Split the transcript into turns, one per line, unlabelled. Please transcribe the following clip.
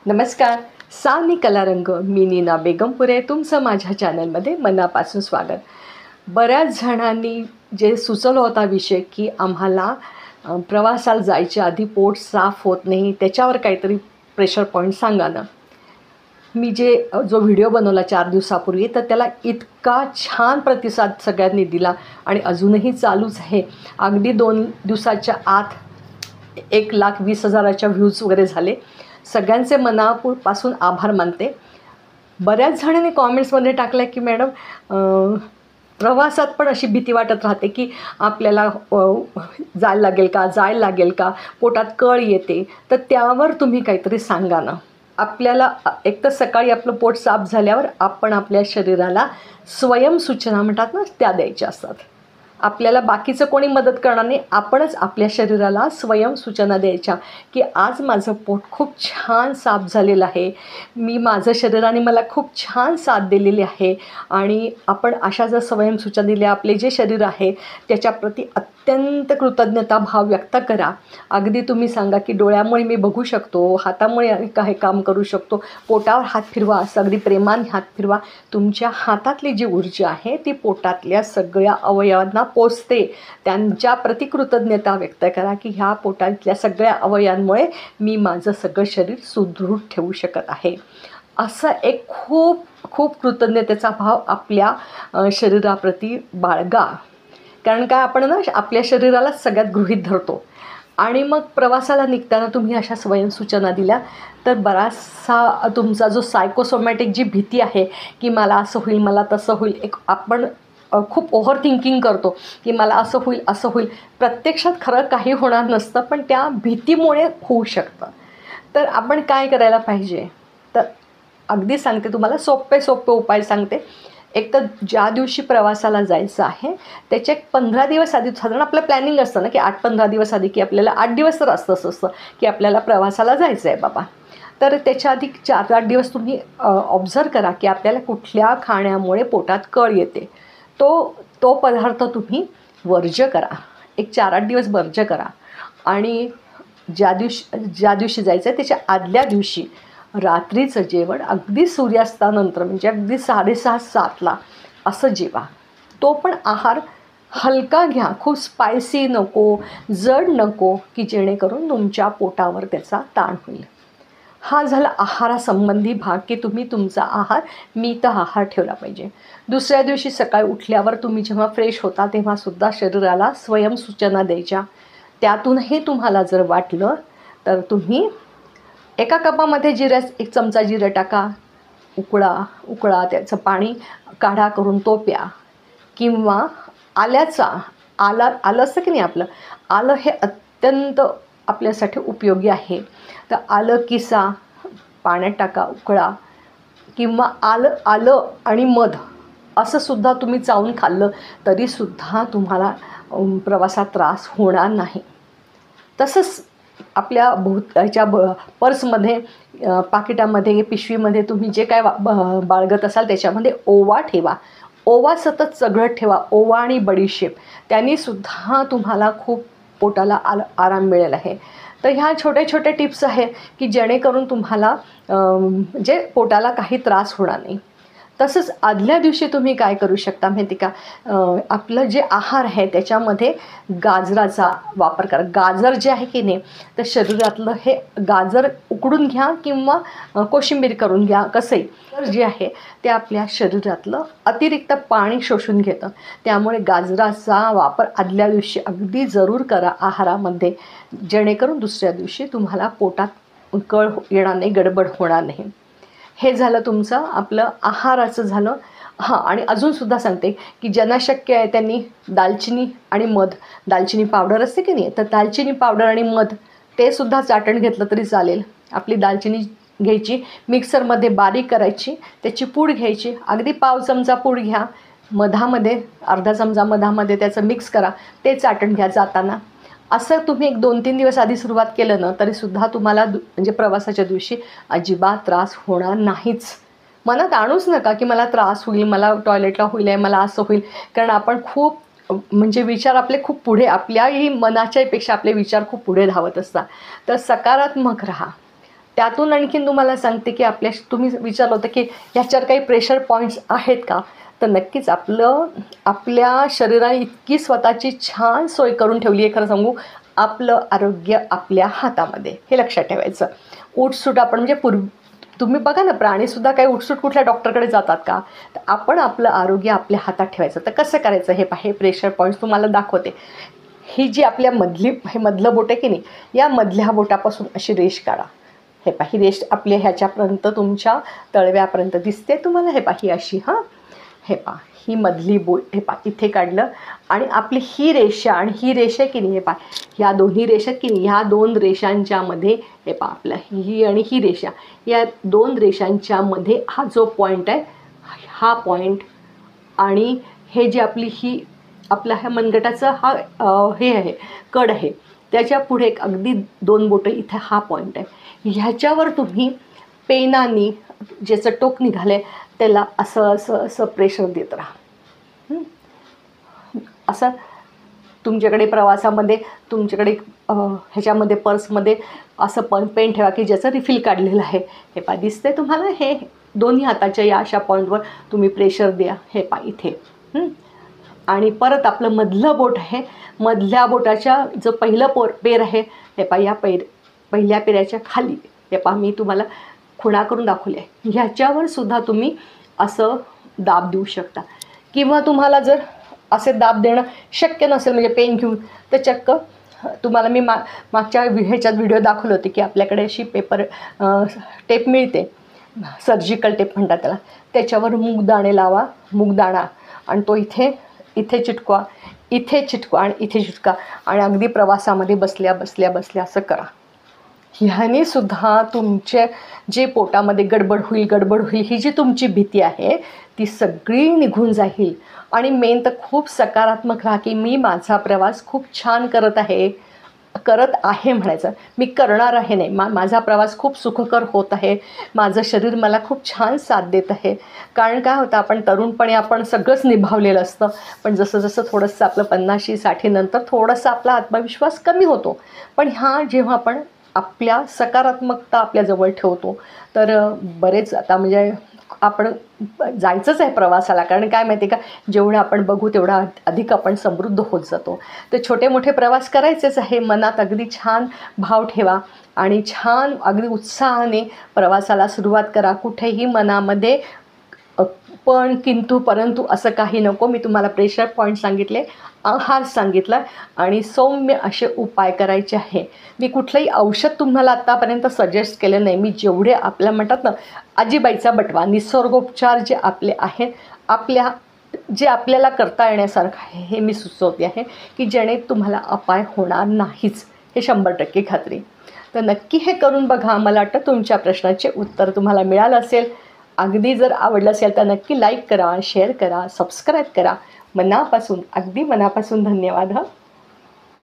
नमस्कार. सानी कलारंग मी नीना बेगमपुरे तुमचं माझ्या चॅनलमध्ये मनापासून स्वागत. बऱ्याच जणांनी जे सुचवलं होता विषय की आम्हाला प्रवासाला जायच्या आधी पोट साफ होत नाही, त्याच्यावर काहीतरी प्रेशर पॉईंट सांगा ना. मी जो व्हिडिओ बनवला 4 दिवसापूर्वी तर त्याला इतका छान प्रतिसाद सगळ्यांनी दिला आणि अजूनही चालूच आहे. अगदी 2 दिवसाच्या आत 1,20,000च्या व्ह्यूज वगैरे झाले. सगळ्यांचे मनापासून आभार मानते. बऱ्याच जणांनी कॉमेंट्समध्ये टाकलं की मॅडम प्रवासात पण अशी भीती वाटत राहते की आपल्याला जायला लागेल का, पोटात कळ येते, तर त्यावर तुम्ही काहीतरी सांगा ना. आपल्याला एक तर सकाळी आपलं पोट साफ झाल्यावर आपण आपल्या शरीराला स्वयंसूचना म्हणतात ना, त्या द्यायच्या असतात. आपल्याला बाकीचं कोणी मदत करणार नाही, आपणच आपल्या शरीराला स्वयंसूचना द्यायच्या की आज माझं पोट खूप छान साफ झालेलं आहे, माझं शरीराने मला खूप छान साथ दिलेली आहे. आणि आपण अशा जर स्वयंसूचना दिल्या, आपले जे शरीर आहे त्याच्याप्रती अत्यंत कृतज्ञता भाव व्यक्त करा. अगदी तुम्ही सांगा की डोळ्यामुळे मी बघू शकतो, हातामुळे काही काम करू शकतो, पोटावर हात फिरवा, असं अगदी प्रेमाने हात फिरवा. तुमच्या हातातली जी ऊर्जा आहे ती पोटातल्या सगळ्या अवयवांना पोचते. त्यांच्या प्रति कृतज्ञता व्यक्त करा की ह्या पोटातल्या सगळ्या अवयवांमुळे मी माझं सगळं शरीर सुदृढ ठेवू शकत आहे. असं एक खूप खूप कृतज्ञतेचा भाव आपल्या शरीराप्रती बाळगा. कारण काय, आपण ना आपल्या शरीराला सगळ्यात गृहीत धरतो आणि मग प्रवासाला निघताना तुम्ही अशा स्वयंसूचना दिल्या तर बराचसा तुमचा जो सायकोसोमॅटिक जी भीती आहे की मला असं होईल, मला तसं होईल, एक आपण खूप ओव्हर थिंकिंग करतो की मला असं होईल. प्रत्यक्षात खरं काही होणार नसतं, पण त्या भीतीमुळे होऊ शकतं. तर आपण काय करायला पाहिजे, तर अगदी सांगते तुम्हाला, सोपे उपाय सांगते. एक तर ज्या दिवशी प्रवासाला जायचं आहे त्याच्या 15 दिवस आधी साधारण आपलं प्लॅनिंग असतं ना की 8-15 दिवस आधी, की आपल्याला 8 दिवस तर असतं की आपल्याला प्रवासाला जायचं आहे बाबा. तर त्याच्या आधी 4-8 दिवस तुम्ही ऑब्झर्व करा की आपल्याला कुठल्या खाण्यामुळे पोटात कळ येते. तो पदार्थ तुम्ही वर्ज्य करा. एक 4-8 दिवस वर्ज्य करा. आणि ज्या दिवशी जायचं आहे त्याच्या आदल्या दिवशी रात्रीचं जेवण अगदी सूर्यास्तानंतर, म्हणजे अगदी 6:30-7ला असं जेवा. तो पण आहार हलका घ्या, खूप स्पायसी नको, जड नको, की जेणेकरून तुमच्या पोटावर त्याचा ताण होईल. हा झाला आहारासंबंधी भाग की तुम्ही तुमचा आहार मित आहार ठेवला पाहिजे. दुसऱ्या दिवशी सकाळी उठल्यावर तुम्ही जेव्हा फ्रेश होता तेव्हासुद्धा शरीराला स्वयंसूचना द्यायच्या. त्यातूनही तुम्हाला जर वाटलं तर तुम्ही एका कपामध्ये 1 चमचा जिरं टाका, उकळा, त्याचं पाणी काढा करून तो प्या. किंवा आलं असतं की नाही आपलं, आलं हे अत्यंत आपल्यासाठी उपयोगी आहे. तर आलं किसा, पाण्यात टाका, उकळा. किंवा आलं आणि मध असंसुद्धा तुम्ही चावून खाल्लं तरीसुद्धा तुम्हाला प्रवासात त्रास होणार नाही. तसंच आपल्या ह्याच्या पर्समध्ये, पाकिटामध्ये, पिशवीमध्ये तुम्ही जे काय बाळगत असाल त्याच्यामध्ये ओवा ठेवा. ओवा सतत चघळत ठेवा. ओवा आणि बडीशेप त्यांनीसुद्धा तुम्हाला खूप पोटाला आराम मिळेल आहे. तर ह्या छोट्या टिप्स आहेत की जेणेकरून तुम्हाला म्हणजे पोटाला काही त्रास होणार नाही. तसंच आदल्या दिवशी तुम्ही काय करू शकता माहिती का, आपलं जे आहार आहे त्याच्यामध्ये गाजराचा वापर करा. गाजर जे आहे की नाही, तर शरीरातलं हे गाजर उकडून घ्या किंवा कोशिंबीर करून घ्या, कसंही. तर जे आहे ते आपल्या शरीरातलं अतिरिक्त पाणी शोषून घेतं. त्यामुळे गाजराचा वापर आदल्या दिवशी अगदी जरूर करा आहारामध्ये, जेणेकरून दुसऱ्या दिवशी तुम्हाला पोटात कळ येणार नाही, गडबड होणार नाही. हे झालं तुमचं आपलं आहाराचं झालं. आणि अजूनसुद्धा सांगते की ज्यांना शक्य आहे त्यांनी दालचिनी आणि मध, दालचिनी पावडर असते की नाही, तर दालचिनी पावडर आणि मध ते सुद्धा चाटण घेतलं तरी चालेल. आपली दालचिनी घ्यायची, मिक्सरमध्ये बारीक करायची, त्याची पूड घ्यायची, अगदी पाव चमचा पूड घ्या, मधामध्ये अर्धा चमचा मधामध्ये त्याचं मिक्स करा, ते चाटण घ्या जाताना. असं तुम्ही एक 2-3 दिवस आधी सुरुवात केलं ना तरीसुद्धा तुम्हाला म्हणजे प्रवासाच्या दिवशी अजिबात त्रास होणार नाहीच. मनात आणूच नका की मला त्रास होईल, मला टॉयलेटला होईल आहे, मला असं होईल. कारण आपण खूप म्हणजे विचार आपले खूप पुढे, आपल्याही मनाच्यापेक्षा आपले विचार खूप पुढे धावत असतात. तर सकारात्मक राहा. त्यातून आणखीन तुम्हाला सांगते की तुम्ही विचारलं होतं की ह्याच्यावर काही प्रेशर पॉईंट्स आहेत का, तर नक्कीच आपल्या शरीराने इतकी स्वतःची छान सोय करून ठेवली आहे. खरं सांगू, आपलं आरोग्य आपल्या हातामध्ये, हे लक्षात ठेवायचं. उठसूट आपण म्हणजे तुम्ही बघा ना, प्राणीसुद्धा काही उठसूट कुठल्या डॉक्टरकडे जातात का, तर आपण आपलं आरोग्य आपल्या हातात ठेवायचं. तर कसं करायचं हे प्रेशर पॉईंट्स तुम्हाला दाखवते. ही जी आपल्या हे मधलं बोट आहे की नाही, या मधल्या बोटापासून अशी रेष काढा. हे ही रेष आपल्या ह्याच्यापर्यंत तुमच्या तळव्यापर्यंत दिसते तुम्हाला. ही अशी ही मधली बोट इथे काढलं आणि आपली ही रेषा आणि ही रेषा की नाही, ह्या दोन्ही रेषा की नाही, ह्या दोन रेषांच्या मध्ये आपलं ही आणि ही रेषा, या दोन रेषांच्या मध्ये हा जो पॉईंट आहे, हा पॉईंट आणि हे जे आपला ह्या मनगटाचा हे आहे, कड आहे, त्याच्या पुढे एक अगदी 2 बोटं इथे हा पॉईंट आहे. ह्याच्यावर तुम्ही पेनाने ज्याचं टोक निघालं आहे त्याला असं प्रेशर देत राहा. असं तुमच्याकडे प्रवासामध्ये तुमच्याकडे ह्याच्यामध्ये पर्समध्ये असं पेन ठेवा की ज्याचं रिफिल काढलेलं आहे. हे दिसतंय तुम्हाला, हे दोन्ही हाताच्या या अशा पॉईंटवर तुम्ही प्रेशर द्या. इथे आणि परत आपलं मधलं बोट आहे, मधल्या बोटाच्या जो पहिलं पेर आहे, या पहिल्या पेऱ्याच्या खाली मी तुम्हाला खुणा करून दाखवले आहे, ह्याच्यावर सुद्धा तुम्ही असं दाब देऊ शकता. किंवा तुम्हाला जर असे दाब देणं शक्य नसेल, म्हणजे पेन घेऊन, तर चक्क तुम्हाला मी मागच्या ह्याच्यात व्हिडिओ दाखवले होते की आपल्याकडे अशी टेप मिळते, सर्जिकल टेप म्हणतात त्याला. त्याच्यावर मूगदाणे लावा, मूगदाणा, आणि तो इथे चिटकवा, इथे चिटकवा आणि इथे चिटका, आणि अगदी प्रवासामध्ये बसल्या असं करा. ह्याने सुद्धा तुमचे जे पोटामध्ये गडबड होईल ही जी तुमची भीती आहे ती सगळी निघून जाईल. आणि मेन तर खूप सकारात्मक राहा की मी माझा प्रवास खूप छान करत आहे म्हणायचं. मी करणार आहे नाही, माझा प्रवास खूप सुखकर होत आहे, माझं शरीर मला खूप छान साथ देत आहे. कारण काय होतं, आपण तरुणपणी आपण सगळंच निभावलेलं असतं, पण जसं थोडंसं आपलं 50-60 नंतर थोडासा आपला आत्मविश्वास कमी होतो. पण जेव्हा आपण आपल्या सकारात्मकता आपल्याजवळ ठेवतो, तर बरेच आता म्हणजे आपण जायचंच आहे प्रवासाला. कारण काय माहिती आहे का, जेवढं आपण बघू तेवढा अधिक आपण समृद्ध होत जातो. तर छोटे मोठे प्रवास करायचेच आहे. मनात अगदी छान भाव ठेवा आणि छान अगदी उत्साहाने प्रवासाला सुरुवात करा. कुठेही मनामध्ये पण, किंतु, परंतु असं काही नको. मी तुम्हाला प्रेशर पॉईंट सांगितले, आहार सांगितला आणि सौम्य असे उपाय करायचे आहे. मी कुठलंही औषध तुम्हाला आत्तापर्यंत सजेस्ट केलं नाही. मी जेवढे आपल्या म्हणतात ना, आजीबाईचा बटवा, निसर्गोपचार जे आपले आहेत, जे आपल्याला करता येण्यासारखं आहे, हे मी सुचवते आहे की जेणे तुम्हाला अपाय होणार नाहीच, हे 100% खात्री. तर नक्की हे करून बघा. मला वाटतं तुमच्या प्रश्नाचे उत्तर तुम्हाला मिळालं असेल. अगदी जर आवडलं असेल तर नक्की लाईक करा, शेअर करा, सबस्क्राईब करा. अगदी मनापासून धन्यवाद.